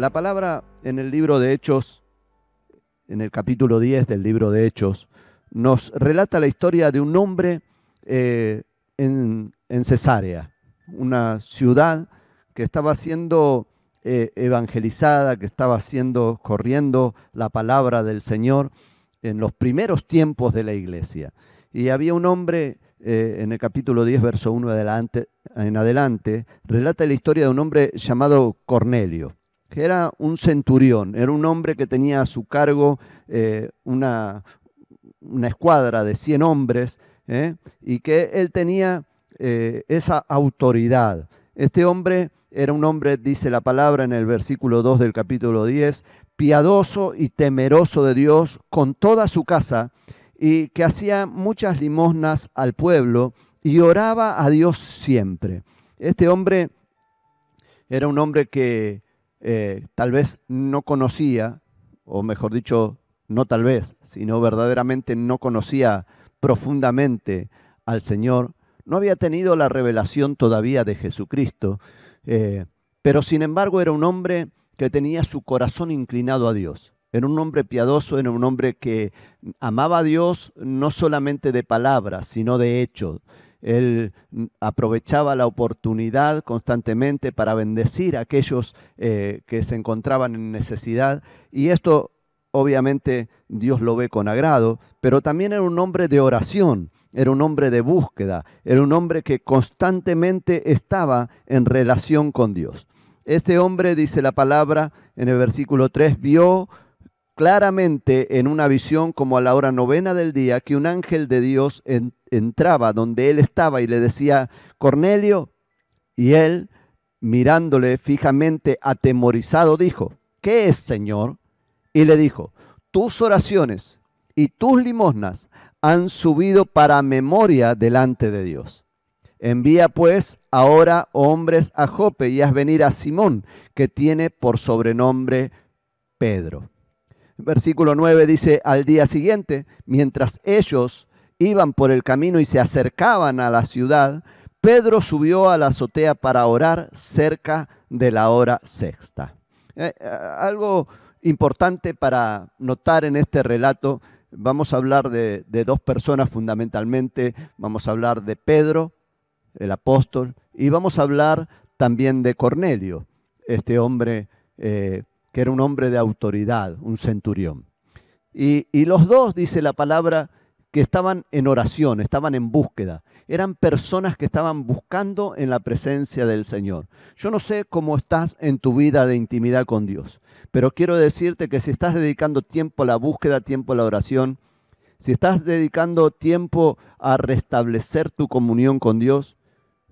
La palabra en el libro de Hechos, en el capítulo 10 del libro de Hechos, nos relata la historia de un hombre en Cesarea, una ciudad que estaba siendo evangelizada, que estaba corriendo la palabra del Señor en los primeros tiempos de la iglesia. Y había un hombre, en el capítulo 10, verso 1 en adelante, relata la historia de un hombre llamado Cornelio, que era un centurión, era un hombre que tenía a su cargo una escuadra de 100 hombres, y que él tenía esa autoridad. Este hombre era un hombre, dice la palabra en el versículo 2 del capítulo 10, piadoso y temeroso de Dios con toda su casa, y que hacía muchas limosnas al pueblo y oraba a Dios siempre. Este hombre era un hombre que tal vez no conocía, o mejor dicho, no tal vez, sino verdaderamente no conocía profundamente al Señor. No había tenido la revelación todavía de Jesucristo, pero sin embargo era un hombre que tenía su corazón inclinado a Dios. Era un hombre piadoso, era un hombre que amaba a Dios no solamente de palabras, sino de hechos. Él aprovechaba la oportunidad constantemente para bendecir a aquellos que se encontraban en necesidad, y esto obviamente Dios lo ve con agrado, pero también era un hombre de oración, era un hombre de búsqueda, era un hombre que constantemente estaba en relación con Dios. Este hombre, dice la palabra en el versículo 3, vio claramente en una visión como a la hora novena del día que un ángel de Dios entraba donde él estaba y le decía, Cornelio, y él, mirándole fijamente, atemorizado, dijo, ¿qué es, Señor? Y le dijo, tus oraciones y tus limosnas han subido para memoria delante de Dios. Envía pues ahora hombres a Jope y haz venir a Simón, que tiene por sobrenombre Pedro. Versículo 9 dice, al día siguiente, mientras ellos iban por el camino y se acercaban a la ciudad, Pedro subió a la azotea para orar cerca de la hora sexta. Algo importante para notar en este relato, vamos a hablar de dos personas fundamentalmente, vamos a hablar de Pedro, el apóstol, y vamos a hablar también de Cornelio, este hombre que era un hombre de autoridad, un centurión. Y los dos, dice la palabra, que estaban en oración, estaban en búsqueda. Eran personas que estaban buscando en la presencia del Señor. Yo no sé cómo estás en tu vida de intimidad con Dios, pero quiero decirte que si estás dedicando tiempo a la búsqueda, tiempo a la oración, si estás dedicando tiempo a restablecer tu comunión con Dios,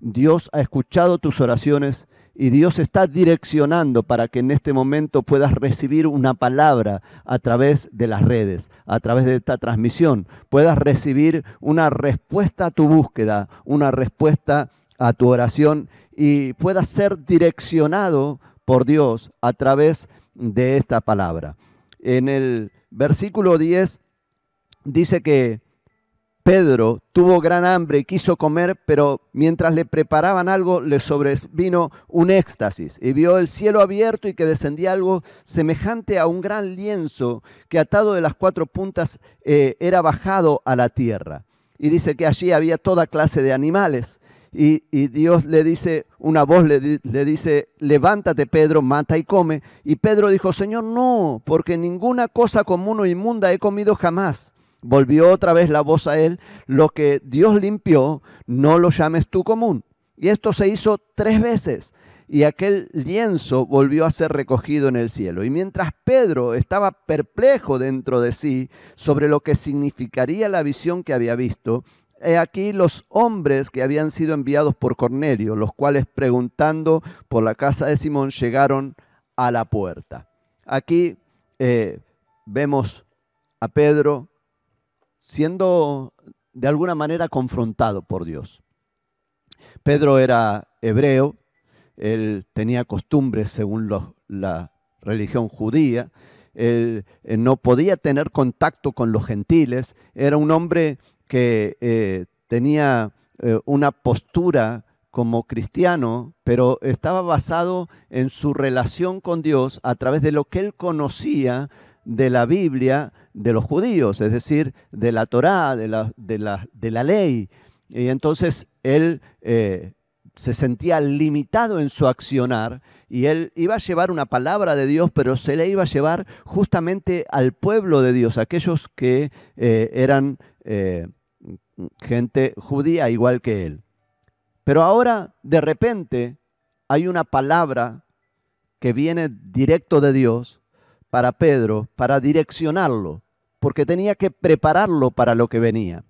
Dios ha escuchado tus oraciones y Dios está direccionando para que en este momento puedas recibir una palabra a través de las redes, a través de esta transmisión. Puedas recibir una respuesta a tu búsqueda, una respuesta a tu oración y puedas ser direccionado por Dios a través de esta palabra. En el versículo 10 dice que Pedro tuvo gran hambre y quiso comer, pero mientras le preparaban algo, le sobrevino un éxtasis y vio el cielo abierto y que descendía algo semejante a un gran lienzo que atado de las cuatro puntas era bajado a la tierra. Y dice que allí había toda clase de animales. Y Dios le dice, una voz le dice, levántate Pedro, mata y come. Y Pedro dijo, Señor, no, porque ninguna cosa común o inmunda he comido jamás. Volvió otra vez la voz a él, lo que Dios limpió, no lo llames tú común. Y esto se hizo 3 veces, y aquel lienzo volvió a ser recogido en el cielo. Y mientras Pedro estaba perplejo dentro de sí sobre lo que significaría la visión que había visto, he aquí los hombres que habían sido enviados por Cornelio, los cuales preguntando por la casa de Simón llegaron a la puerta. Aquí vemos a Pedro siendo de alguna manera confrontado por Dios. Pedro era hebreo, él tenía costumbres según la religión judía, él no podía tener contacto con los gentiles, era un hombre que tenía una postura como cristiano, pero estaba basado en su relación con Dios a través de lo que él conocía de la Biblia, de los judíos, es decir, de la Torá, de la ley. Y entonces él se sentía limitado en su accionar y él iba a llevar una palabra de Dios, pero se le iba a llevar justamente al pueblo de Dios, aquellos que eran gente judía igual que él. Pero ahora, de repente, hay una palabra que viene directo de Dios para Pedro, para direccionarlo, porque tenía que prepararlo para lo que venía.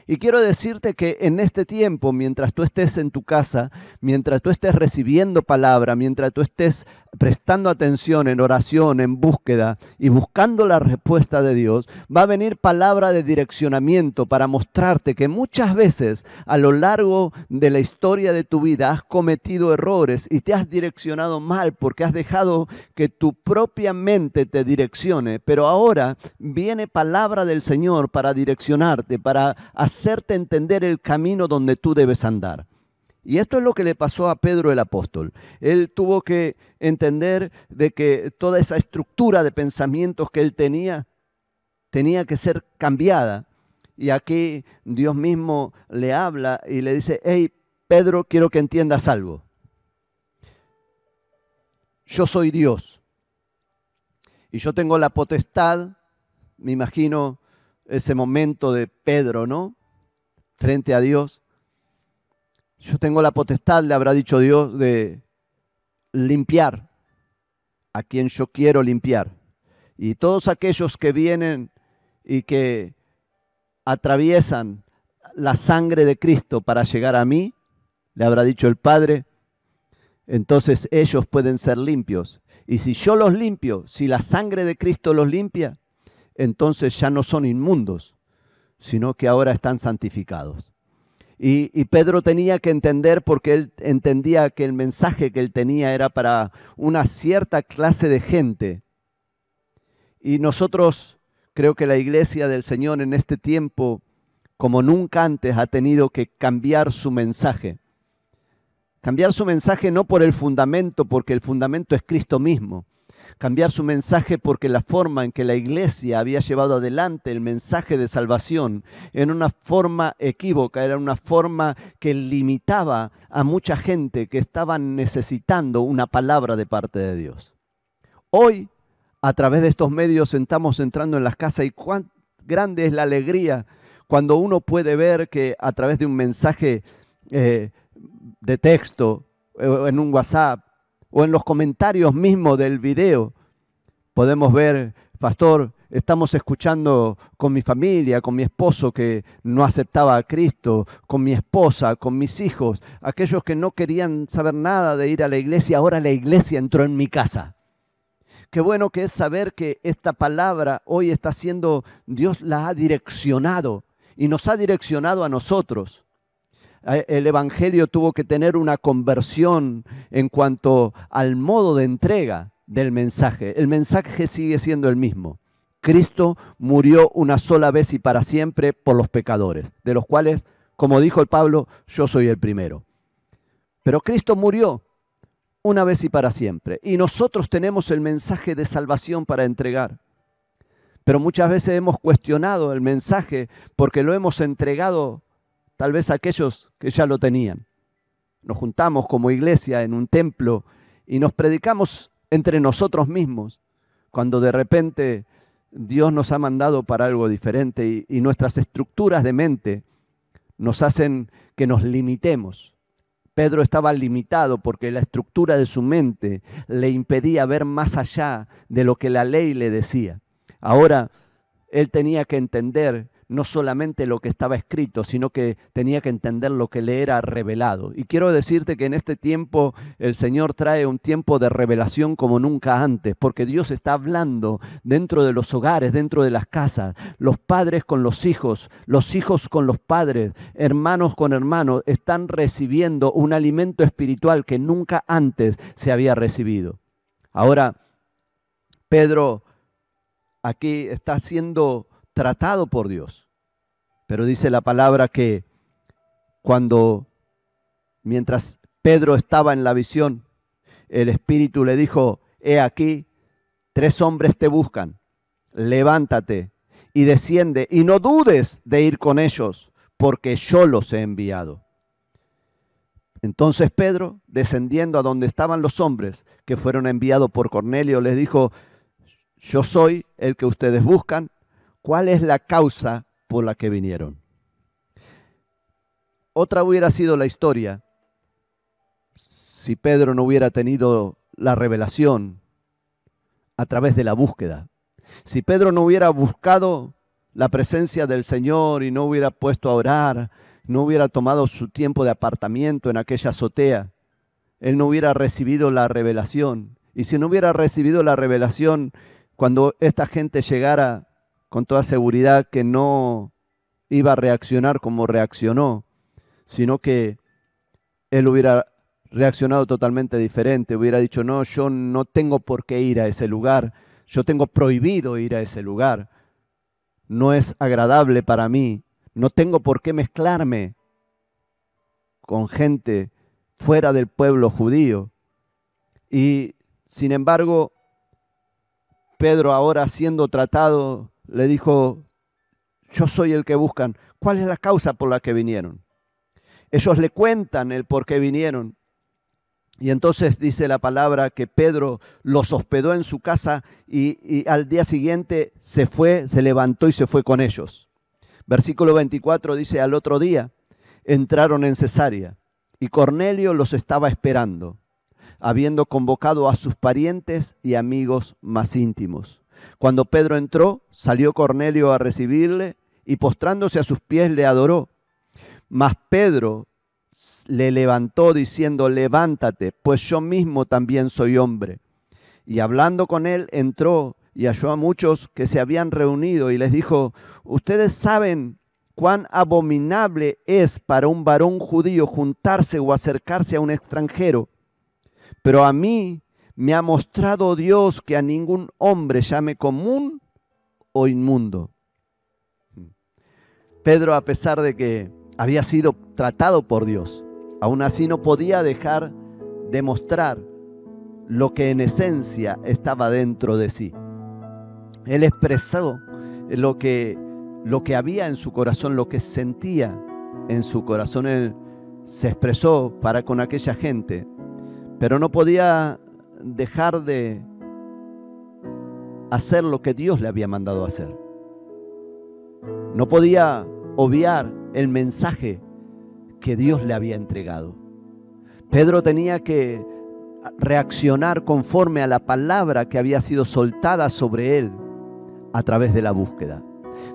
Y quiero decirte que en este tiempo, mientras tú estés en tu casa, mientras tú estés recibiendo palabra, mientras tú estés prestando atención en oración, en búsqueda y buscando la respuesta de Dios, va a venir palabra de direccionamiento para mostrarte que muchas veces a lo largo de la historia de tu vida has cometido errores y te has direccionado mal porque has dejado que tu propia mente te direccione. Pero ahora viene palabra del Señor para direccionarte, para hacerte entender el camino donde tú debes andar. Y esto es lo que le pasó a Pedro el apóstol. Él tuvo que entender de que toda esa estructura de pensamientos que él tenía que ser cambiada. Y aquí Dios mismo le habla y le dice: hey, Pedro, quiero que entiendas algo. Yo soy Dios. Y yo tengo la potestad, me imagino ese momento de Pedro, ¿no? Frente a Dios. Yo tengo la potestad, le habrá dicho Dios, de limpiar a quien yo quiero limpiar. Y todos aquellos que vienen y que atraviesan la sangre de Cristo para llegar a mí, le habrá dicho el Padre, entonces ellos pueden ser limpios. Y si yo los limpio, si la sangre de Cristo los limpia, entonces ya no son inmundos, sino que ahora están santificados. Y Pedro tenía que entender, porque él entendía que el mensaje que él tenía era para una cierta clase de gente. Y nosotros, creo que la iglesia del Señor en este tiempo, como nunca antes, ha tenido que cambiar su mensaje. Cambiar su mensaje no por el fundamento, porque el fundamento es Cristo mismo. Cambiar su mensaje porque la forma en que la iglesia había llevado adelante el mensaje de salvación en una forma equívoca, era una forma que limitaba a mucha gente que estaba necesitando una palabra de parte de Dios. Hoy, a través de estos medios, estamos entrando en las casas y cuán grande es la alegría cuando uno puede ver que a través de un mensaje de texto, en un WhatsApp, o en los comentarios mismos del video, podemos ver: pastor, estamos escuchando con mi familia, con mi esposo que no aceptaba a Cristo, con mi esposa, con mis hijos, aquellos que no querían saber nada de ir a la iglesia, ahora la iglesia entró en mi casa. Qué bueno que es saber que esta palabra hoy está siendo, Dios la ha direccionado y nos ha direccionado a nosotros. El Evangelio tuvo que tener una conversión en cuanto al modo de entrega del mensaje. El mensaje sigue siendo el mismo. Cristo murió una sola vez y para siempre por los pecadores, de los cuales, como dijo el Pablo, yo soy el primero. Pero Cristo murió una vez y para siempre. Y nosotros tenemos el mensaje de salvación para entregar. Pero muchas veces hemos cuestionado el mensaje porque lo hemos entregado tal vez a aquellos que ya lo tenían. Nos juntamos como iglesia en un templo y nos predicamos entre nosotros mismos, cuando de repente Dios nos ha mandado para algo diferente y nuestras estructuras de mente nos hacen que nos limitemos. Pedro estaba limitado porque la estructura de su mente le impedía ver más allá de lo que la ley le decía. Ahora él tenía que entender no solamente lo que estaba escrito, sino que tenía que entender lo que le era revelado. Y quiero decirte que en este tiempo el Señor trae un tiempo de revelación como nunca antes, porque Dios está hablando dentro de los hogares, dentro de las casas, los padres con los hijos con los padres, hermanos con hermanos, están recibiendo un alimento espiritual que nunca antes se había recibido. Ahora, Pedro aquí está siendo tratado por Dios. Pero dice la palabra que cuando mientras Pedro estaba en la visión, el Espíritu le dijo: he aquí, 3 hombres te buscan, levántate y desciende, y no dudes de ir con ellos, porque yo los he enviado. Entonces Pedro, descendiendo a donde estaban los hombres que fueron enviados por Cornelio, les dijo: yo soy el que ustedes buscan. ¿Cuál es la causa por la que vinieron? Otra hubiera sido la historia si Pedro no hubiera tenido la revelación a través de la búsqueda. Si Pedro no hubiera buscado la presencia del Señor y no hubiera puesto a orar, no hubiera tomado su tiempo de apartamiento en aquella azotea, él no hubiera recibido la revelación. Y si no hubiera recibido la revelación, cuando esta gente llegara, con toda seguridad que no iba a reaccionar como reaccionó, sino que él hubiera reaccionado totalmente diferente. Hubiera dicho: no, yo no tengo por qué ir a ese lugar, yo tengo prohibido ir a ese lugar, no es agradable para mí, no tengo por qué mezclarme con gente fuera del pueblo judío. Y sin embargo, Pedro, ahora siendo tratado, le dijo: yo soy el que buscan. ¿Cuál es la causa por la que vinieron? Ellos le cuentan el por qué vinieron. Y entonces dice la palabra que Pedro los hospedó en su casa y al día siguiente se fue, se levantó y se fue con ellos. Versículo 24 dice: al otro día entraron en Cesarea y Cornelio los estaba esperando, habiendo convocado a sus parientes y amigos más íntimos. Cuando Pedro entró, salió Cornelio a recibirle y postrándose a sus pies le adoró. Mas Pedro le levantó diciendo: levántate, pues yo mismo también soy hombre. Y hablando con él, entró y halló a muchos que se habían reunido y les dijo: ustedes saben cuán abominable es para un varón judío juntarse o acercarse a un extranjero. Pero a mí me ha mostrado Dios que a ningún hombre llame común o inmundo. Pedro, a pesar de que había sido tratado por Dios, aún así no podía dejar de mostrar lo que en esencia estaba dentro de sí. Él expresó lo que había en su corazón, lo que sentía en su corazón. Él se expresó para con aquella gente, pero no podía dejar de hacer lo que Dios le había mandado hacer. No podía obviar el mensaje que Dios le había entregado. Pedro tenía que reaccionar conforme a la palabra que había sido soltada sobre él a través de la búsqueda.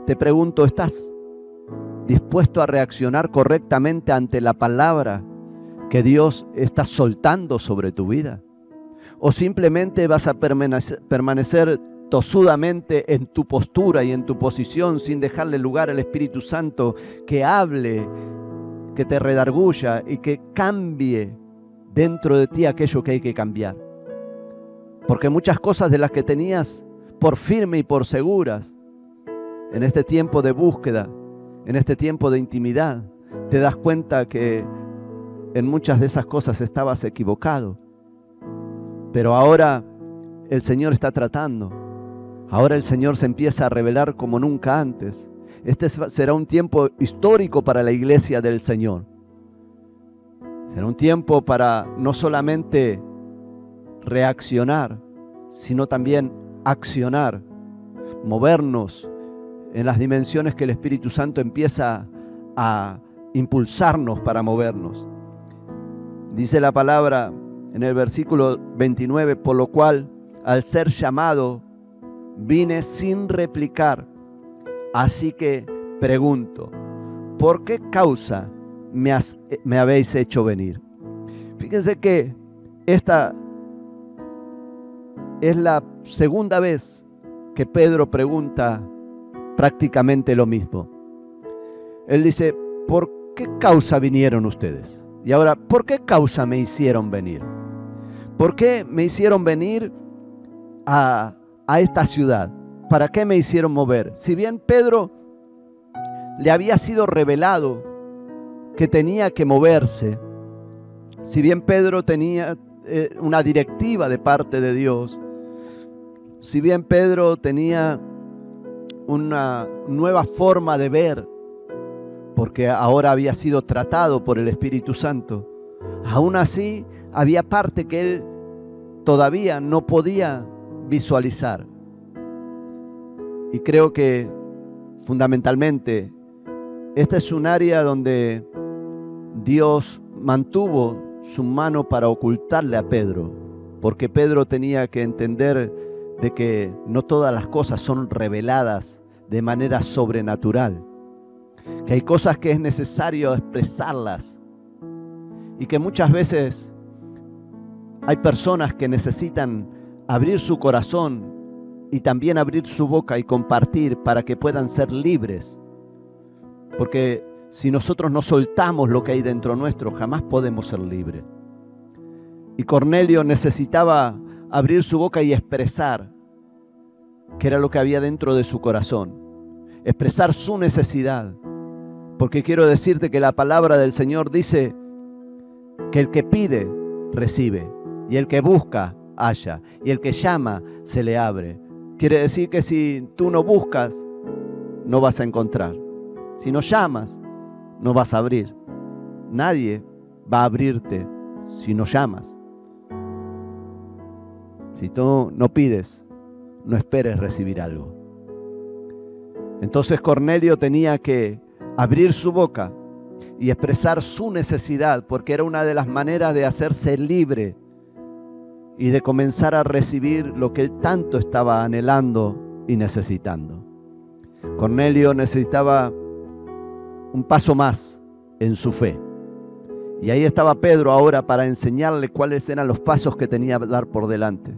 Te pregunto, ¿estás dispuesto a reaccionar correctamente ante la palabra que Dios está soltando sobre tu vida? ¿O simplemente vas a permanecer tosudamente en tu postura y en tu posición sin dejarle lugar al Espíritu Santo que hable, que te redarguya y que cambie dentro de ti aquello que hay que cambiar? Porque muchas cosas de las que tenías por firme y por seguras, en este tiempo de búsqueda, en este tiempo de intimidad, te das cuenta que en muchas de esas cosas estabas equivocado. Pero ahora el Señor está tratando. Ahora el Señor se empieza a revelar como nunca antes. Este será un tiempo histórico para la iglesia del Señor. Será un tiempo para no solamente reaccionar, sino también accionar, movernos en las dimensiones que el Espíritu Santo empieza a impulsarnos para movernos. Dice la palabra en el versículo 29, por lo cual, al ser llamado, vine sin replicar. Así que pregunto, ¿por qué causa me habéis hecho venir? Fíjense que esta es la segunda vez que Pedro pregunta prácticamente lo mismo. Él dice: ¿por qué causa vinieron ustedes? Y ahora, ¿por qué causa me hicieron venir? ¿Por qué me hicieron venir a esta ciudad? ¿Para qué me hicieron mover? Si bien Pedro le había sido revelado que tenía que moverse, Si bien Pedro tenía una directiva de parte de Dios, si bien Pedro tenía una nueva forma de ver, porque ahora había sido tratado por el Espíritu Santo, aún así había parte que él todavía no podía visualizar. Y creo que fundamentalmente esta es un área donde Dios mantuvo su mano para ocultarle a Pedro, porque Pedro tenía que entender de que no todas las cosas son reveladas de manera sobrenatural, que hay cosas que es necesario expresarlas y que muchas veces hay personas que necesitan abrir su corazón y también abrir su boca y compartir para que puedan ser libres, porque si nosotros no soltamos lo que hay dentro nuestro, jamás podemos ser libres. Y Cornelio necesitaba abrir su boca y expresar qué era lo que había dentro de su corazón, expresar su necesidad, porque quiero decirte que la palabra del Señor dice que el que pide, recibe, y el que busca, halla, y el que llama, se le abre. Quiere decir que si tú no buscas, no vas a encontrar. Si no llamas, no vas a abrir. Nadie va a abrirte si no llamas. Si tú no pides, no esperes recibir algo. Entonces Cornelio tenía que abrir su boca y expresar su necesidad, porque era una de las maneras de hacerse libre y de comenzar a recibir lo que él tanto estaba anhelando y necesitando. Cornelio necesitaba un paso más en su fe. Y ahí estaba Pedro ahora para enseñarle cuáles eran los pasos que tenía que dar por delante.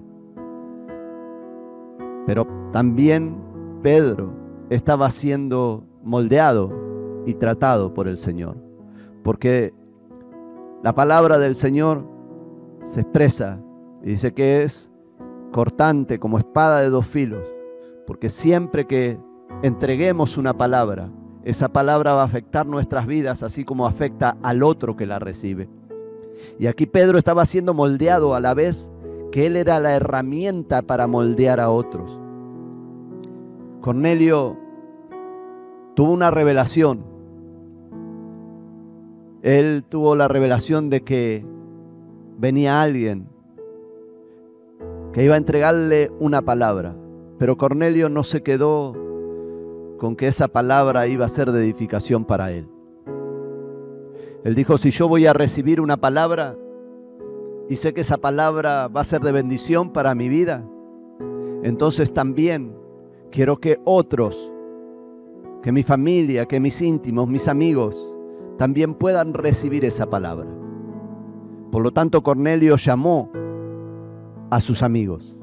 Pero también Pedro estaba siendo moldeado y tratado por el Señor. Porque la palabra del Señor se expresa y dice que es cortante como espada de 2 filos. Porque siempre que entreguemos una palabra, esa palabra va a afectar nuestras vidas, así como afecta al otro que la recibe. Y aquí Pedro estaba siendo moldeado a la vez que él era la herramienta para moldear a otros. Cornelio tuvo una revelación. Él tuvo la revelación de que venía alguien que iba a entregarle una palabra. Pero Cornelio no se quedó con que esa palabra iba a ser de edificación para él. Él dijo, si yo voy a recibir una palabra y sé que esa palabra va a ser de bendición para mi vida, entonces también quiero que otros, que mi familia, que mis íntimos, mis amigos, también puedan recibir esa palabra. Por lo tanto, Cornelio llamó a sus amigos,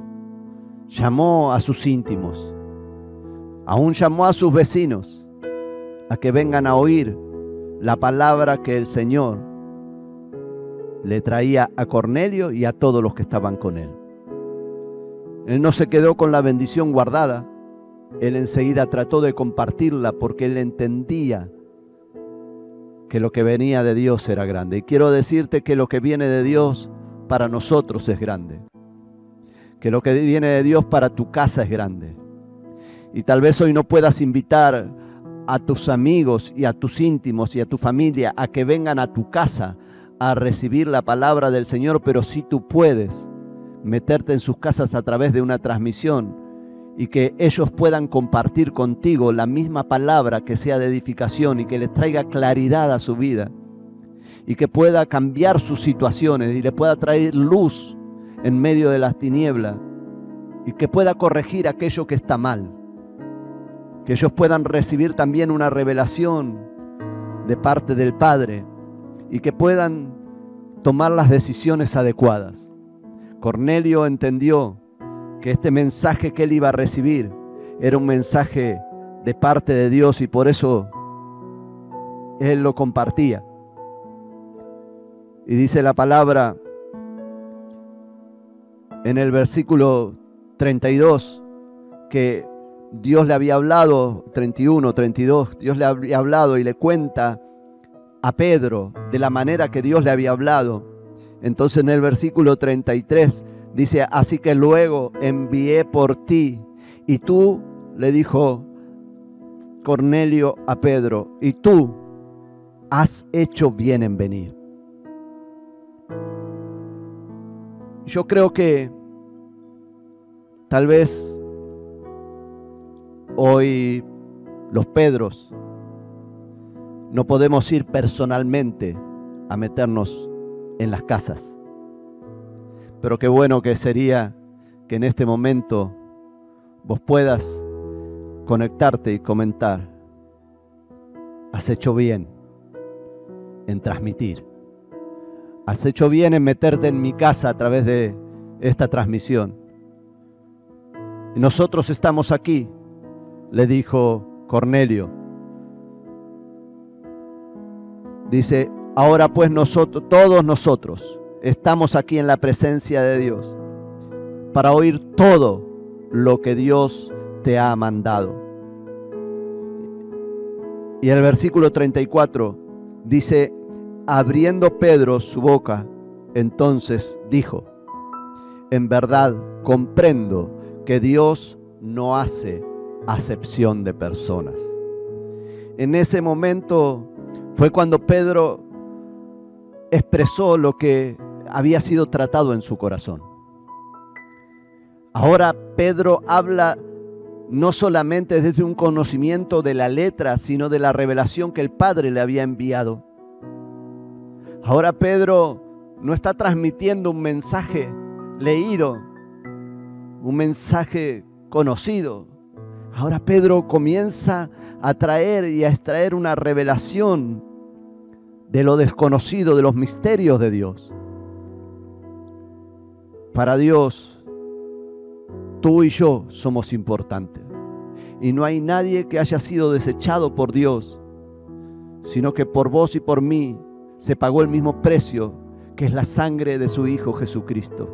llamó a sus íntimos, aún llamó a sus vecinos a que vengan a oír la palabra que el Señor le traía a Cornelio y a todos los que estaban con él. Él no se quedó con la bendición guardada, él enseguida trató de compartirla porque él entendía que lo que venía de Dios era grande. Y quiero decirte que lo que viene de Dios para nosotros es grande, que lo que viene de Dios para tu casa es grande. Y tal vez hoy no puedas invitar a tus amigos y a tus íntimos y a tu familia a que vengan a tu casa a recibir la palabra del Señor, pero sí tú puedes meterte en sus casas a través de una transmisión y que ellos puedan compartir contigo la misma palabra que sea de edificación y que les traiga claridad a su vida y que pueda cambiar sus situaciones y le pueda traer luz en medio de las tinieblas y que pueda corregir aquello que está mal. Que ellos puedan recibir también una revelación de parte del Padre y que puedan tomar las decisiones adecuadas. Cornelio entendió que este mensaje que él iba a recibir era un mensaje de parte de Dios y por eso él lo compartía. Y dice la palabra en el versículo 32 que Dios le había hablado, 31, 32, Dios le había hablado y le cuenta a Pedro de la manera que Dios le había hablado. Entonces en el versículo 33 dice, así que luego envié por ti, y tú, le dijo Cornelio a Pedro, y tú has hecho bien en venir. Yo creo que tal vez hoy los Pedros no podemos ir personalmente a meternos en las casas. Pero qué bueno que sería que en este momento vos puedas conectarte y comentar. Has hecho bien en transmitir. Has hecho bien en meterte en mi casa a través de esta transmisión. Y nosotros estamos aquí, le dijo Cornelio. Dice, ahora pues nosotros, todos nosotros, estamos aquí en la presencia de Dios para oír todo lo que Dios te ha mandado. Y el versículo 34 dice, abriendo Pedro su boca, entonces dijo, en verdad comprendo que Dios no hace acepción de personas. En ese momento fue cuando Pedro expresó lo que había sido tratado en su corazón. Ahora Pedro habla no solamente desde un conocimiento de la letra, sino de la revelación que el Padre le había enviado. Ahora Pedro no está transmitiendo un mensaje leído, un mensaje conocido. Ahora Pedro comienza a traer y a extraer una revelación de lo desconocido, de los misterios de Dios. Para Dios, tú y yo somos importantes. Y no hay nadie que haya sido desechado por Dios, sino que por vos y por mí se pagó el mismo precio, que es la sangre de su Hijo Jesucristo.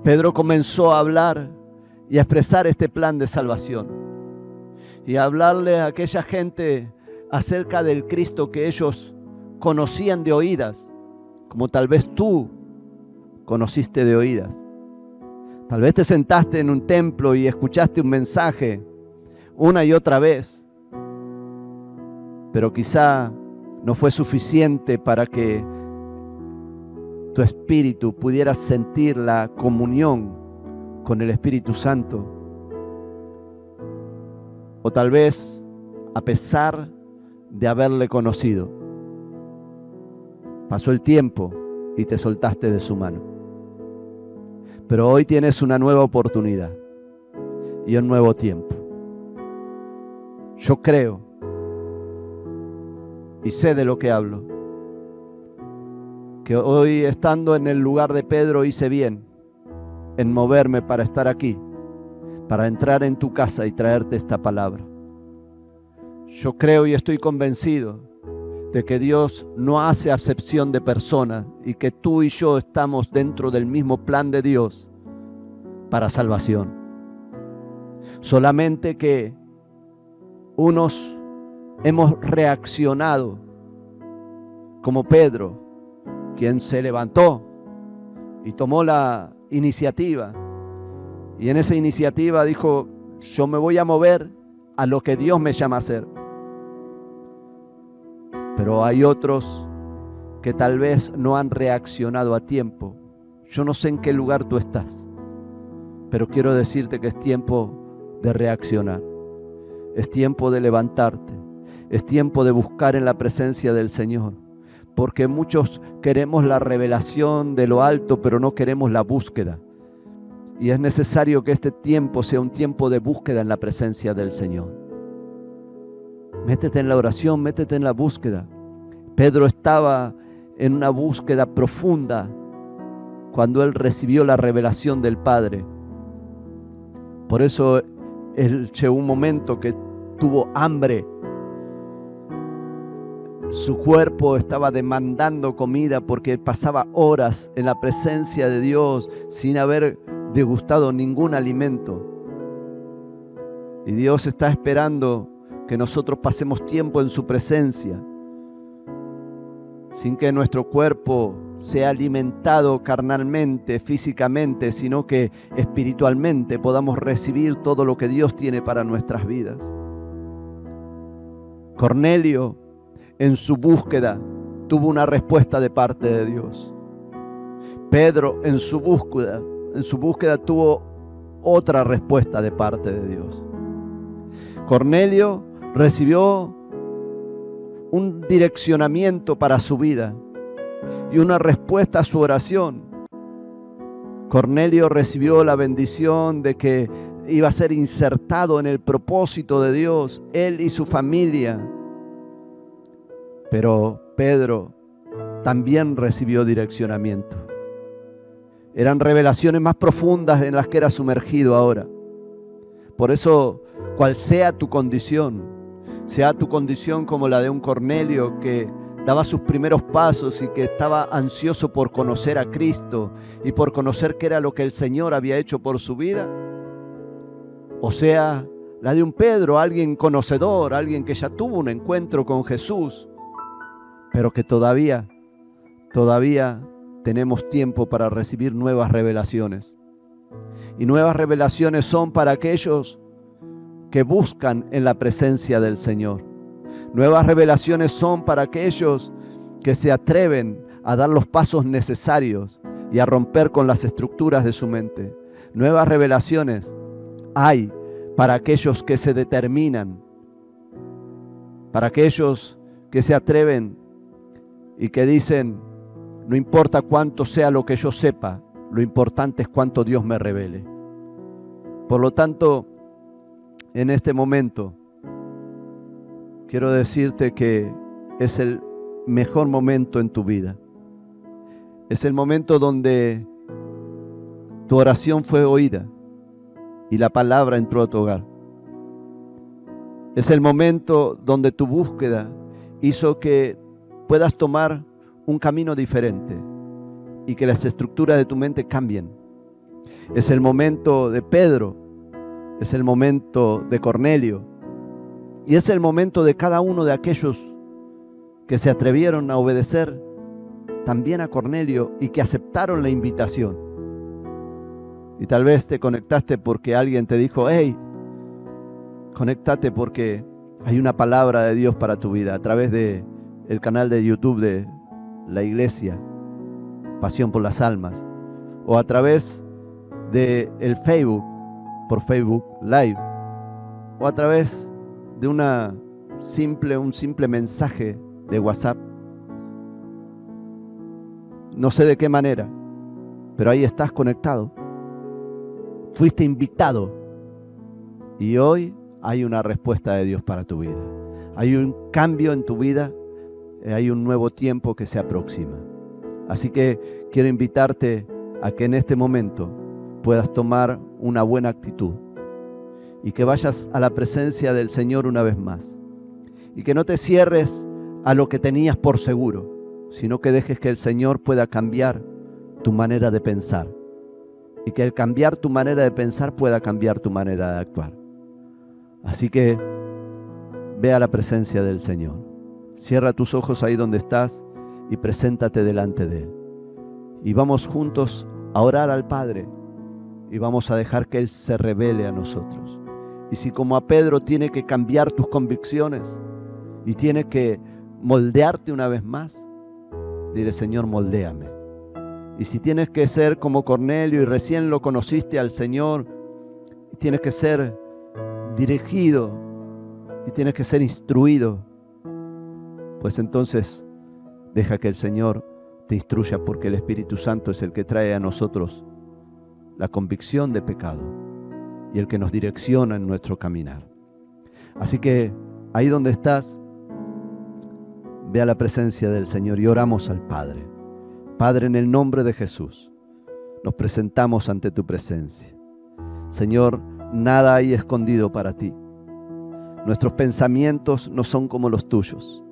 Pedro comenzó a hablar y a expresar este plan de salvación y a hablarle a aquella gente acerca del Cristo que ellos conocían de oídas, como tal vez tú conociste de oídas. Tal vez te sentaste en un templo y escuchaste un mensaje una y otra vez, pero quizá no fue suficiente para que tu espíritu pudiera sentir la comunión con el Espíritu Santo. O tal vez, a pesar de haberle conocido, pasó el tiempo y te soltaste de su mano. Pero hoy tienes una nueva oportunidad y un nuevo tiempo. Yo creo y sé de lo que hablo, que hoy, estando en el lugar de Pedro, hice bien en moverme para estar aquí, para entrar en tu casa y traerte esta palabra. Yo creo y estoy convencido de que Dios no hace acepción de personas y que tú y yo estamos dentro del mismo plan de Dios para salvación. Solamente que unos hemos reaccionado como Pedro, quien se levantó y tomó la iniciativa. Y en esa iniciativa dijo, yo me voy a mover a lo que Dios me llama a hacer. Pero hay otros que tal vez no han reaccionado a tiempo. Yo no sé en qué lugar tú estás, pero quiero decirte que es tiempo de reaccionar. Es tiempo de levantarte. Es tiempo de buscar en la presencia del Señor. Porque muchos queremos la revelación de lo alto, pero no queremos la búsqueda. Y es necesario que este tiempo sea un tiempo de búsqueda en la presencia del Señor. Métete en la oración, métete en la búsqueda. Pedro estaba en una búsqueda profunda cuando él recibió la revelación del Padre. Por eso él llegó un momento que tuvo hambre. Su cuerpo estaba demandando comida porque pasaba horas en la presencia de Dios sin haber degustado ningún alimento. Y Dios está esperando que nosotros pasemos tiempo en su presencia, sin que nuestro cuerpo sea alimentado carnalmente, físicamente, sino que espiritualmente podamos recibir todo lo que Dios tiene para nuestras vidas. Cornelio, en su búsqueda, tuvo una respuesta de parte de Dios. Pedro, en su búsqueda tuvo otra respuesta de parte de Dios. Cornelio recibió un direccionamiento para su vida y una respuesta a su oración. Cornelio recibió la bendición de que iba a ser insertado en el propósito de Dios, él y su familia. Pero Pedro también recibió direccionamiento. Eran revelaciones más profundas en las que era sumergido ahora. Por eso, cual sea tu condición, sea tu condición como la de un Cornelio que daba sus primeros pasos y que estaba ansioso por conocer a Cristo y por conocer qué era lo que el Señor había hecho por su vida, o sea, la de un Pedro, alguien conocedor, alguien que ya tuvo un encuentro con Jesús, pero que todavía tenemos tiempo para recibir nuevas revelaciones. Y nuevas revelaciones son para aquellos que buscan en la presencia del Señor. Nuevas revelaciones son para aquellos que se atreven a dar los pasos necesarios y a romper con las estructuras de su mente. Nuevas revelaciones hay para aquellos que se determinan, para aquellos que se atreven y que dicen: no importa cuánto sea lo que yo sepa, lo importante es cuánto Dios me revele. Por lo tanto, en este momento, quiero decirte que es el mejor momento en tu vida. Es el momento donde tu oración fue oída y la palabra entró a tu hogar. Es el momento donde tu búsqueda hizo que puedas tomar un camino diferente y que las estructuras de tu mente cambien. Es el momento de Pedro, es el momento de Cornelio y es el momento de cada uno de aquellos que se atrevieron a obedecer también a Cornelio y que aceptaron la invitación. Y tal vez te conectaste porque alguien te dijo: hey, conéctate porque hay una palabra de Dios para tu vida, a través del canal de YouTube de la iglesia Pasión por las Almas, o a través de el Facebook, por Facebook Live, o a través de un simple mensaje de WhatsApp. No sé de qué manera, pero ahí estás conectado. Fuiste invitado y hoy hay una respuesta de Dios para tu vida. Hay un cambio en tu vida, hay un nuevo tiempo que se aproxima. Así que quiero invitarte a que en este momento puedas tomar una buena actitud y que vayas a la presencia del Señor una vez más. Y que no te cierres a lo que tenías por seguro, sino que dejes que el Señor pueda cambiar tu manera de pensar. Y que al cambiar tu manera de pensar pueda cambiar tu manera de actuar. Así que ve a la presencia del Señor. Cierra tus ojos ahí donde estás y preséntate delante de Él. Y vamos juntos a orar al Padre y vamos a dejar que Él se revele a nosotros. Y si como a Pedro tiene que cambiar tus convicciones y tiene que moldearte una vez más, dile: Señor, moldéame. Y si tienes que ser como Cornelio y recién lo conociste al Señor, y tienes que ser dirigido y tienes que ser instruido, pues entonces deja que el Señor te instruya, porque el Espíritu Santo es el que trae a nosotros la convicción de pecado y el que nos direcciona en nuestro caminar. Así que ahí donde estás, ve a la presencia del Señor y oramos al Padre. Padre, en el nombre de Jesús, nos presentamos ante tu presencia. Señor, nada hay escondido para ti. Nuestros pensamientos no son como los tuyos.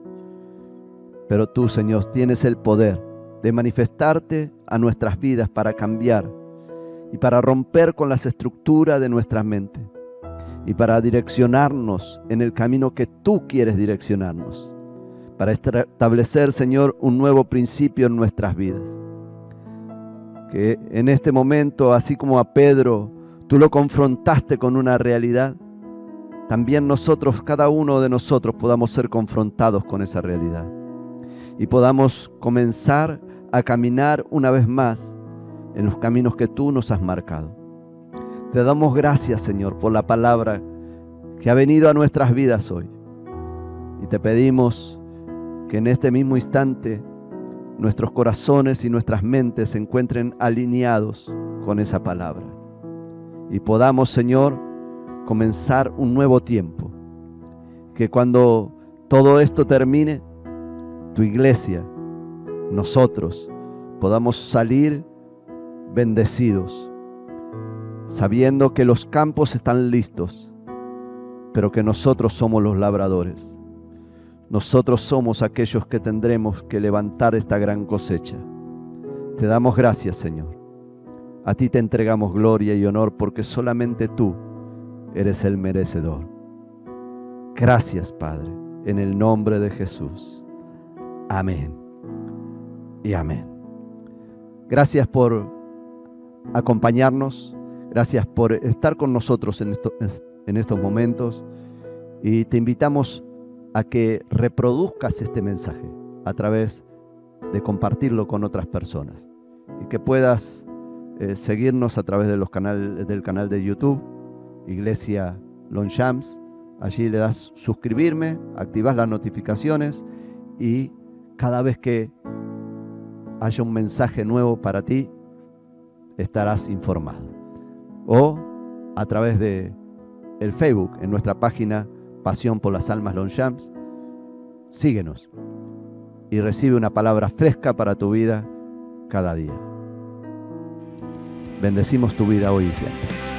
Pero tú, Señor, tienes el poder de manifestarte a nuestras vidas para cambiar y para romper con las estructuras de nuestra mente y para direccionarnos en el camino que tú quieres direccionarnos. para establecer, Señor, un nuevo principio en nuestras vidas. Que en este momento, así como a Pedro, tú lo confrontaste con una realidad, también nosotros, cada uno de nosotros, podamos ser confrontados con esa realidad y podamos comenzar a caminar una vez más en los caminos que tú nos has marcado. Te damos gracias, Señor, por la palabra que ha venido a nuestras vidas hoy. Y te pedimos que en este mismo instante nuestros corazones y nuestras mentes se encuentren alineados con esa palabra. Y podamos, Señor, comenzar un nuevo tiempo. Que cuando todo esto termine, tu iglesia, nosotros, podamos salir bendecidos, sabiendo que los campos están listos, pero que nosotros somos los labradores. Nosotros somos aquellos que tendremos que levantar esta gran cosecha. Te damos gracias, Señor. A ti te entregamos gloria y honor porque solamente tú eres el merecedor. Gracias, Padre, en el nombre de Jesús. Amén y amén. Gracias por acompañarnos. Gracias por estar con nosotros en estos momentos. Y te invitamos a que reproduzcas este mensaje a través de compartirlo con otras personas y que puedas seguirnos a través de del canal de YouTube, Iglesia Longchamps. Allí le das suscribirme, activas las notificaciones y cada vez que haya un mensaje nuevo para ti, estarás informado. O a través de el Facebook, en nuestra página Pasión por las Almas Longchamps. Síguenos y recibe una palabra fresca para tu vida cada día. Bendecimos tu vida hoy y siempre.